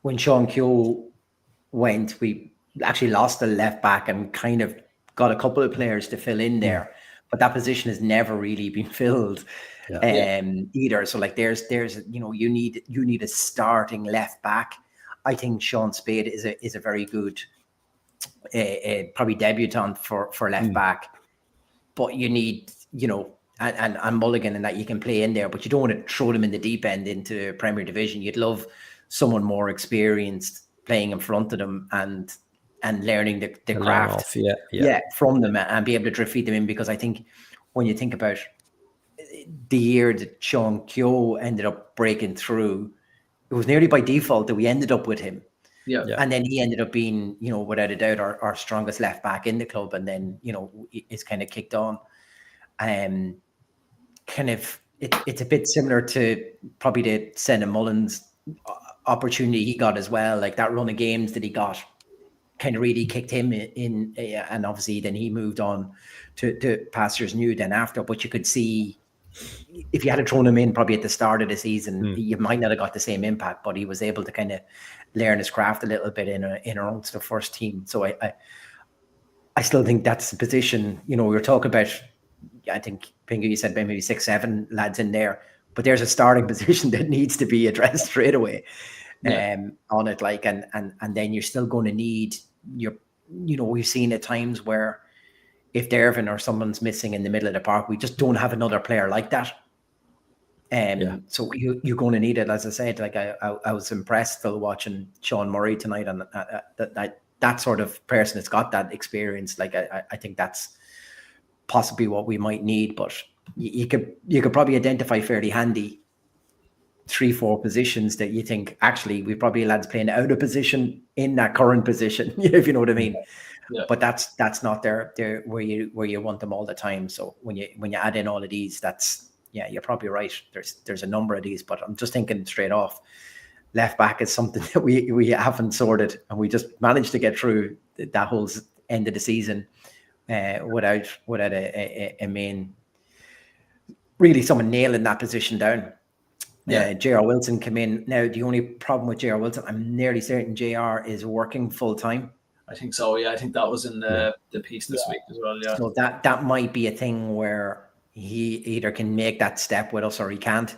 when Sean Keogh went. We actually lost the left back and kind of got a couple of players to fill in there, but that position has never really been filled either. So like there's you need a starting left back. I think Sean Spade is a very good probably debutant for left back, but you need and Mulligan and that you can play in there, but you don't want to throw them in the deep end into Premier Division. You'd love someone more experienced playing in front of them and learning the craft from them and be able to drip feed them in, because I think when you think about the year that Sean Keogh ended up breaking through, it was nearly by default that we ended up with him. Yeah. And then he ended up being, without a doubt, our strongest left back in the club, and then, it's kind of kicked on. It's a bit similar to probably the Senna Mullins opportunity he got as well. Like that run of games that he got kind of really kicked him in, and obviously then he moved on to pastures new then after. But you could see if you had thrown him in probably at the start of the season, you might not have got the same impact, but he was able to kind of learn his craft a little bit in our own the first team. So I still think that's the position. We were talking about, I think, Pingu, you said maybe 6-7 lads in there, but there's a starting position that needs to be addressed straight away on it. Like, and then you're still going to need we've seen at times where if Dervin or someone's missing in the middle of the park, we just don't have another player like that. So you're going to need it. As I said, like I was impressed though watching Sean Murray tonight, and that sort of person that's got that experience. Like I think that's possibly what we might need, but you could probably identify fairly handy 3-4 positions that you think actually we probably lads playing out of position in that current position, if you know what I mean. Yeah. But that's not there where you want them all the time. So when you add in all of these, you're probably right. There's a number of these, but I'm just thinking straight off, left back is something that we haven't sorted, and we just managed to get through that whole end of the season without a main, really someone nailing that position down. J.R. Wilson came in. Now the only problem with J.R. Wilson, I'm nearly certain J.R. is working full time. I think so. Yeah, I think that was in the piece this week as well. Yeah. So that might be a thing where he either can make that step with us or he can't.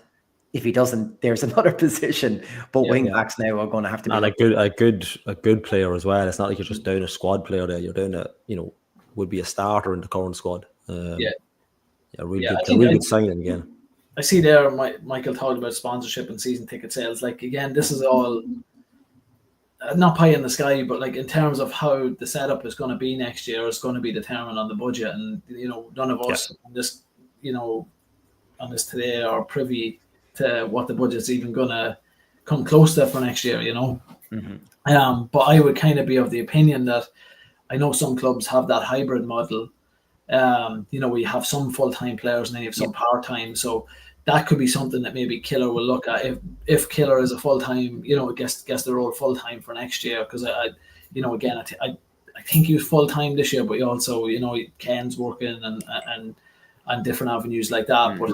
If he doesn't, there's another position. But wing backs now are going to have to be a good player as well. It's not like you're just down a squad player there. You're down would be a starter in the current squad. Really good signing again. I see there, Michael talked about sponsorship and season ticket sales. Like, again, this is all not pie in the sky, but like in terms of how the setup is going to be next year, it's going to be determined on the budget. And, none of us on this, on this today are privy to what the budget's even going to come close to for next year, Mm-hmm. But I would kind of be of the opinion that I know some clubs have that hybrid model. We have some full-time players and then you have some part-time. So that could be something that maybe Killer will look at. If Killer is a full-time, gets the role full-time for next year. Because I think he was full-time this year, but he also, Ken's working and different avenues like that. But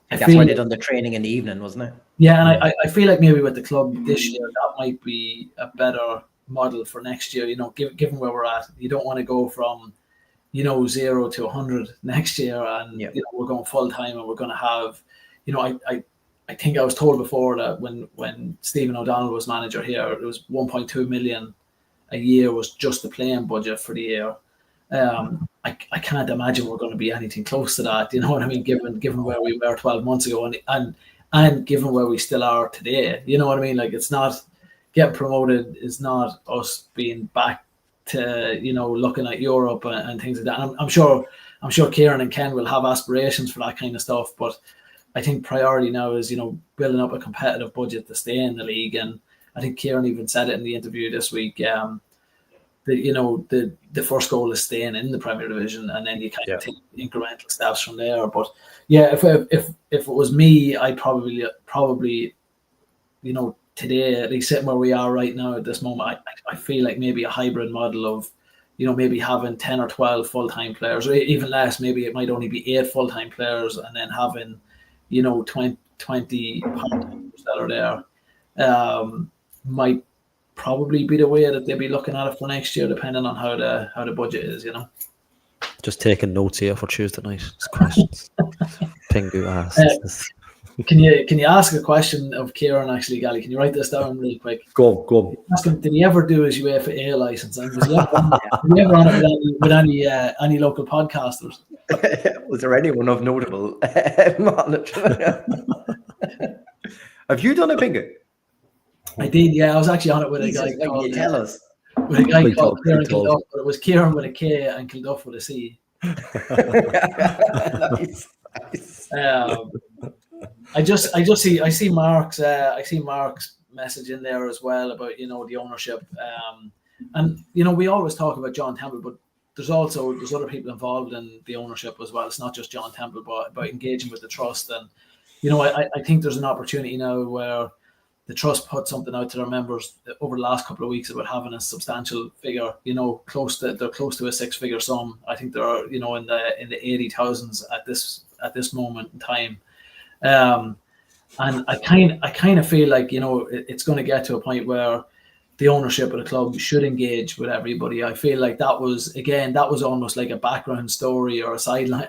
that's why they done the training in the evening, wasn't it? Yeah, and I feel like maybe with the club this year, that might be a better model for next year. Given where we're at, you don't want to go from 0 to 100 next year, and we're going full time, and we're going to have, I think I was told before that when Stephen O'Donnell was manager here, it was 1.2 million a year was just the playing budget for the year. I can't imagine we're going to be anything close to that. You know what I mean? Given where we were 12 months ago, and given where we still are today, you know what I mean? Like, it's not getting promoted is not us being back to looking at Europe and things like that. And I'm sure Kieran and Ken will have aspirations for that kind of stuff, but I think priority now is, building up a competitive budget to stay in the league. And I think Kieran even said it in the interview this week, that, the first goal is staying in the Premier Division, and then you kind of take incremental steps from there. But yeah, if it was me, I'd probably, today, at least sitting where we are right now at this moment, I feel like maybe a hybrid model of, maybe having 10 or 12 full-time players, or even less. Maybe it might only be 8 full-time players, and then having, 20 part-timers that are there, might probably be the way that they'll be looking at it for next year, depending on how the budget is. Just taking notes here for Tuesday night. Questions. Pingu asks. Can you ask a question of Kieran, actually, Gally? Can you write this down really quick? Go on. Ask him, did he ever do his UEFA A license? And was he ever on it with any local podcasters? Was there anyone of notable on it? Have you done a Pingu? I did, yeah. I was actually on it with a guy called... Can you tell us? With a guy called Kieran Kilduff, but it was Kieran with a K and Kilduff with a C. Nice. I see Mark's message in there as well about the ownership, and we always talk about John Temple, but there's other people involved in the ownership as well. It's not just John Temple, but about engaging with the trust. And I think there's an opportunity now where the trust put something out to their members over the last couple of weeks about having a substantial figure, they're close to a 6-figure sum. I think they're in the 80,000s at this moment in time. And I kind of feel like it's going to get to a point where the ownership of the club should engage with everybody. I feel like that was almost like a background story or a sideline,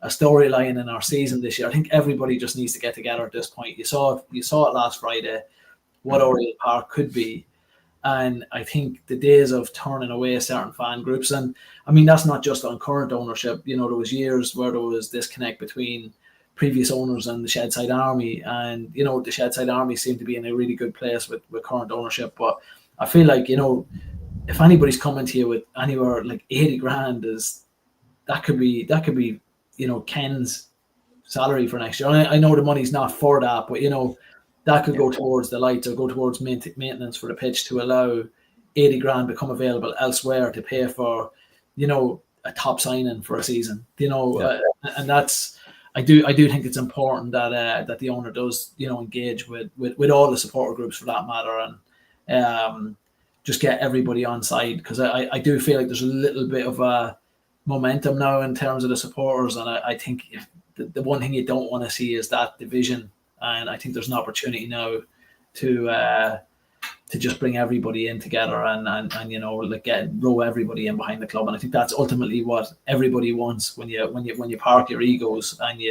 a storyline in our season this year. I think everybody just needs to get together at this point. You saw it last Friday, what Oriel Park could be. And I think the days of turning away certain fan groups, and I mean, that's not just on current ownership. There was years where there was disconnect between previous owners and the Shedside Army, and the Shedside Army seemed to be in a really good place with current ownership. But I feel like if anybody's coming to you with anywhere like 80 grand, that could be Ken's salary for next year. And I know the money's not for that, but that could go towards the lights or go towards maintenance for the pitch to allow 80 grand become available elsewhere to pay for a top signing for a season. And that's. I do think it's important that the owner does engage with all the supporter groups for that matter, and just get everybody on side, because I do feel like there's a little bit of a momentum now in terms of the supporters, and I think the one thing you don't want to see is that division, and I think there's an opportunity now to just bring everybody in together and row everybody in behind the club. And I think that's ultimately what everybody wants when you park your egos and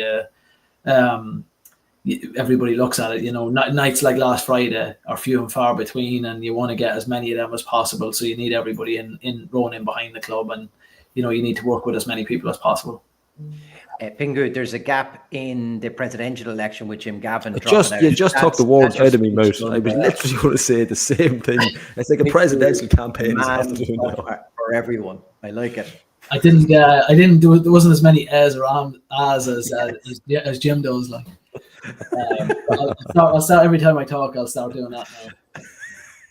everybody looks at it. Nights like last Friday are few and far between, and you want to get as many of them as possible. So you need everybody in rowing in behind the club, and you need to work with as many people as possible. Pingu, there's a gap in the presidential election with Jim Gavin. You just took the words out of me mouth. I was literally going to say the same thing. It's like a presidential campaign for everyone. I like it. I didn't do it. There wasn't as many as Jim does. Like, I'll start every time I talk. I'll start doing that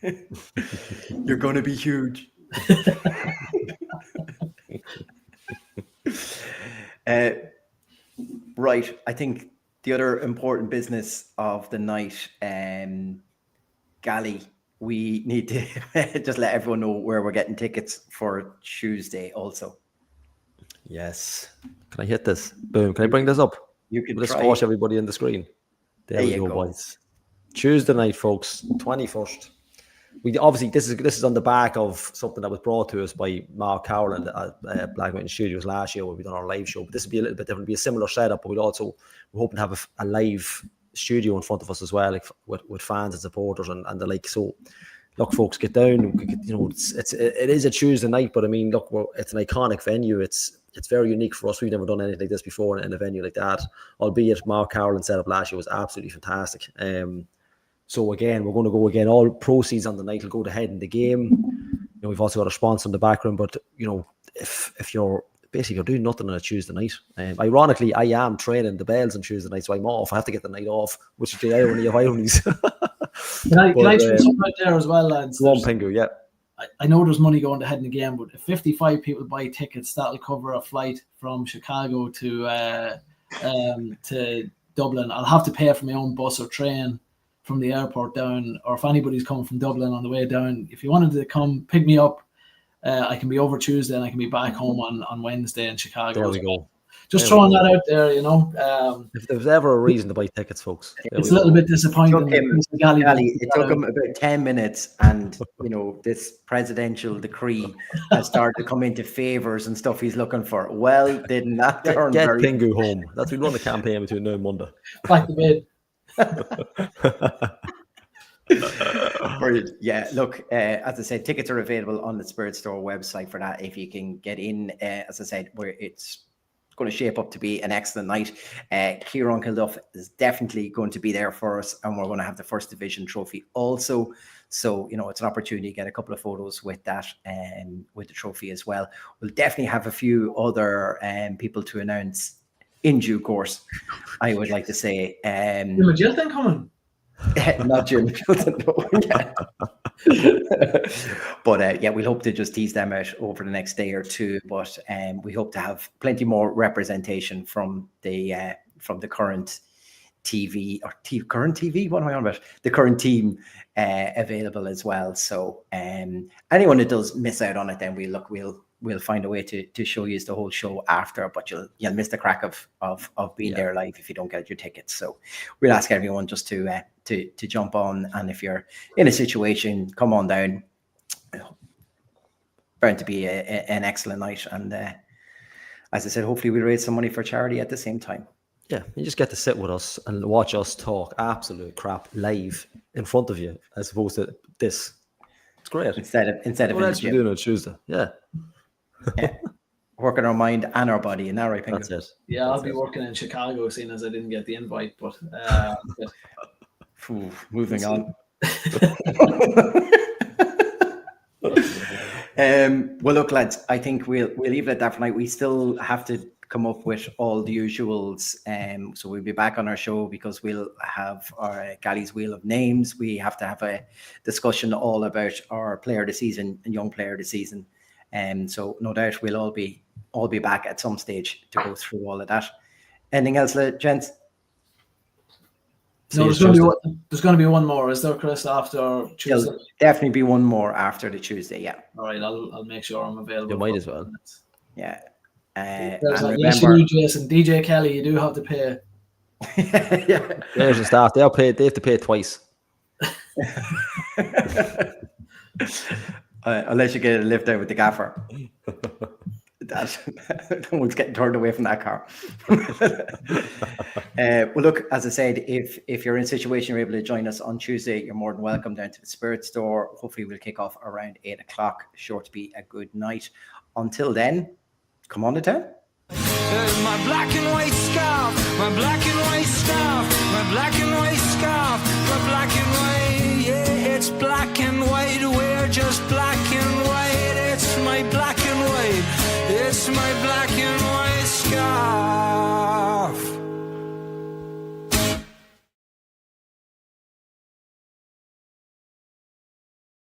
now. You're going to be huge. Right. I think the other important business of the night, Gally, we need to just let everyone know where we're getting tickets for Tuesday also. Yes. Can I hit this? Boom. Can I bring this up? You can Let's watch everybody on the screen. There we go, boys. Tuesday night, folks, 21st. We obviously this is on the back of something that was brought to us by Mark Cowell at Black Mountain Studios last year when we done our live show. But this will be a little bit different. It'll be a similar setup, but we're hoping to have a live studio in front of us as well, like with fans and supporters and the like. So, look, folks, get down. It is a Tuesday night, but I mean, look, it's an iconic venue. It's very unique for us. We've never done anything like this before in a venue like that. Albeit Mark Cowell set up last year was absolutely fantastic. So again, we're going to go again. All proceeds on the night will go to head in the game. We've also got a sponsor in the background, but if you're basically you're doing nothing on a Tuesday night. Ironically, I am training the Bells on Tuesday night, so I'm off. I have to get the night off, which is the irony of ironies. Can I throw something out there as well, lads? One Pingu, yeah. I know there's money going ahead in the game, but if 55 people buy tickets, that'll cover a flight from Chicago to Dublin. I'll have to pay for my own bus or train from the airport down, or if anybody's coming from Dublin on the way down, if you wanted to come pick me up, I can be over Tuesday and I can be back home on Wednesday in Chicago. There we go. Just throwing that out there, if there was ever a reason to buy tickets, folks, it's a little bit disappointing. It took him about 10 minutes, and this presidential decree has started to come into favors and stuff he's looking for. Well, did not turn get very... Pingu home. That's we run the campaign between now and Monday. Back to bed. Brilliant. Yeah, look, as I said, tickets are available on the Spirit Store website for that. If you can get in, as I said, where it's going to shape up to be an excellent night. Kieran Kilduff is definitely going to be there for us, and we're going to have the First Division trophy also. So, it's an opportunity to get a couple of photos with that and with the trophy as well. We'll definitely have a few other people to announce in due course, I would like to say. Jim Gilton coming? Not Jim Gilton, no. But we'll hope to just tease them out over the next day or two. But we hope to have plenty more representation from the current TV or current TV. What am I on about? The current team available as well. So anyone that does miss out on it, then we'll find a way to show you the whole show after, but you'll miss the crack of being there live if you don't get your tickets. So we'll ask everyone just to jump on, and if you're in a situation, come on down. Bound to be an excellent night, and as I said, hopefully we'll raise some money for charity at the same time. Yeah, you just get to sit with us and watch us talk absolute crap live in front of you, as opposed to this. It's great. Instead of what else we doing on Tuesday? Yeah. Working our mind and our body, and that right, Pingu? That's it. Yeah, I'll be working in Chicago, seeing as I didn't get the invite. But moving on. Well, look, lads, I think we'll leave it at that for night. We still have to come up with all the usuals. So we'll be back on our show because we'll have our Gally's Wheel of Names. We have to have a discussion all about our player of the season and young player of the season. So no doubt we'll all be back at some stage to go through all of that. Anything else, gents? No, there's going to be one more. Is there, Chris, after Tuesday? There'll definitely be one more after the Tuesday. Yeah. All right, I'll make sure I'm available. You might as well. Yeah. Yes, you do, Jason. DJ Kelly, you do have to pay. Yeah. There's the staff. They have to pay twice. Unless you get a lift out with the gaffer. No one's getting turned away from that car. Well, look, as I said, if you're in a situation you're able to join us on Tuesday, you're more than welcome down to the Spirit Store. Hopefully we'll kick off around 8 o'clock. Sure to be a good night. Until then, come on to town. My black and white scarf, my black and white scarf, my black and white scarf, my black and white, yeah, it's black and white, we're just black and white, it's my black and white, it's my black and white scarf.